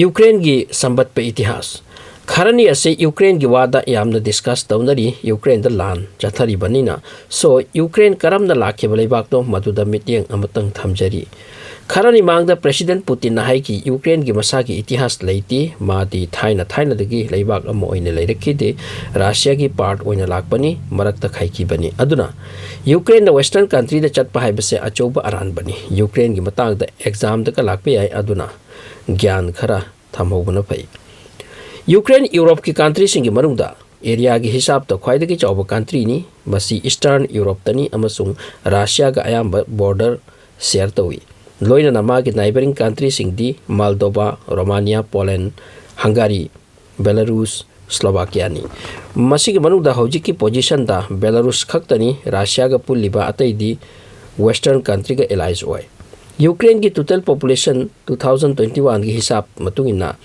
Ukrain gi sambat pe itihas kharani ase Ukrain gi wada yamna discuss taunari Ukrain da lan chathari banina so Ukrain karamna lakhe balibak to maduda meeting amatang thamjari kharani mangda President Putin na hai ki Ukrain gi masa gi itihas leiti madi thaina dagi leibak amo oine leirekhi de Russia gi part oina lakpani marakta khaiki bani aduna Ukraine the western country the chat pa haibase achoba aran bani Ukraine gi matang da exam da ka lakpe ai aduna gyan khara thamhobuna pai Ukraine Europe ki country singi manungda area gi hisab to khwaida gi chawba country ni masi eastern Europe tani amasung Russia ga ayamba border share tawi loina nama gi neighboring country singdi Moldova Romania Poland Hungary Belarus Slovakia ni masi gi manungda hoji ki position da Belarus khaktani Russia ga puliba atai di western country ga allies oi Ukraine ki total population 2021 gi hisab matungina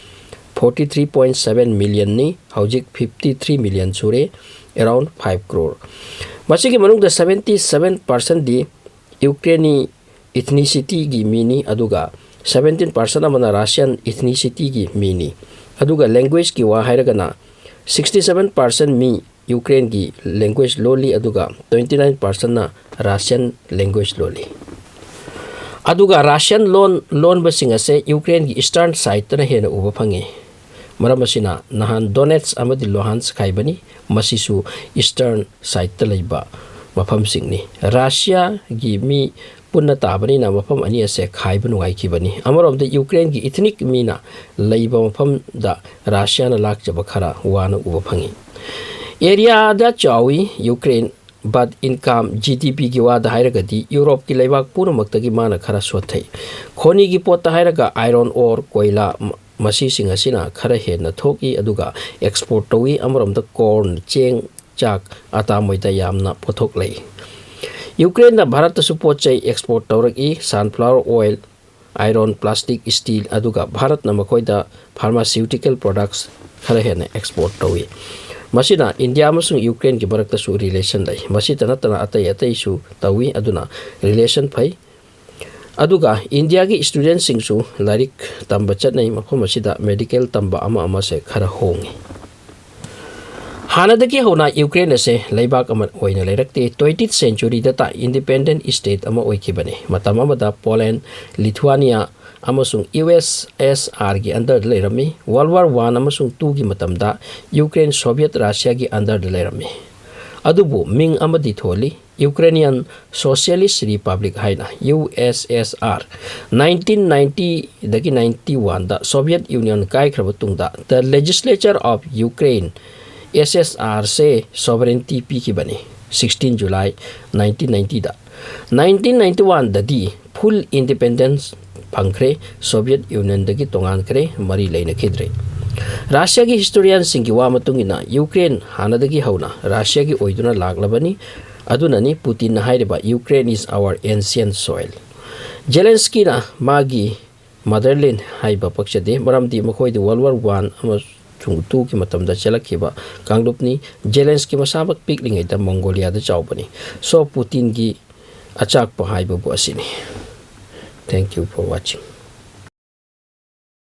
43.7 million ni hojik 53 million sure around 5 crore masi gi manungda 77% di Ukraine ethnicity gi mini aduga 17% amana Russian ethnicity gi mini aduga language ki wa hairagana 67% mi Ukraine gi language loli aduga 29% na Russian language loli aduga Russian loan basing ase Ukraine gi eastern side ta hena uba phangi maramasina nahan Donetsk amadi Luhansk khaibani masisu eastern side ta leiba mafam singni Russia gi mi punna tabani na mafam ani ase khaibanu ngai kibani amarom da Ukraine gi ethnic mina leiba mafam da Russia na lak jaba khara wana uba phangi area da chawi Ukraine but income GDP gi wa da hairagadi Europe ki leibak pura maktagi mana khara sothai khoni gi pot ta hairaga iron ore koila masi singasina khara he na thoki aduga export tawi amarom da corn cheng chak ata moita yamna pothok lei Ukraine na Bharat su pot chai export tawraki sunflower oil iron plastic steel aduga Bharat na makoida pharmaceutical products khara he na export tawi masina India amasung Ukraine ki barakta su relation lai masita natana atai su tawi aduna relation phai aduga India gi student sing su larik tamba chatnai mafam asida medical tamba ama se khara hongi hanadagi hona Ukraine se leibak amat oina leirakte 20th century data independent state ama oikibani matam amada Poland Lithuania amasung USSR gi under leirami World War 1 amasung 2 gi matamda Ukraine Soviet Russia gi under leirami adubu ming amadi tholi Ukrainian Socialist Republic haina USSR 1990 dagi 91 da Soviet Union kai khrabutungda the legislature of Ukraine SSR se sovereignty pi ki bani 16 July 1990 da 1991 da di full independence phangkhre Soviet Union dagi tongan kre mari leina khidre Russia gi historian singi wa matungina Ukraine hanadagi hauna Russia gi oiduna laglabani aduna ni Putin na hairiba Ukraine is our ancient soil Zelensky na magi motherland haiba pakshade maramdi makhoi de World War 1 ama chungtu ki matamda chelakhiba kanglupni Zelensky masabak piklingai da Mongolia da chawbani so Putin gi achak pa haiba bu asini thank you for watching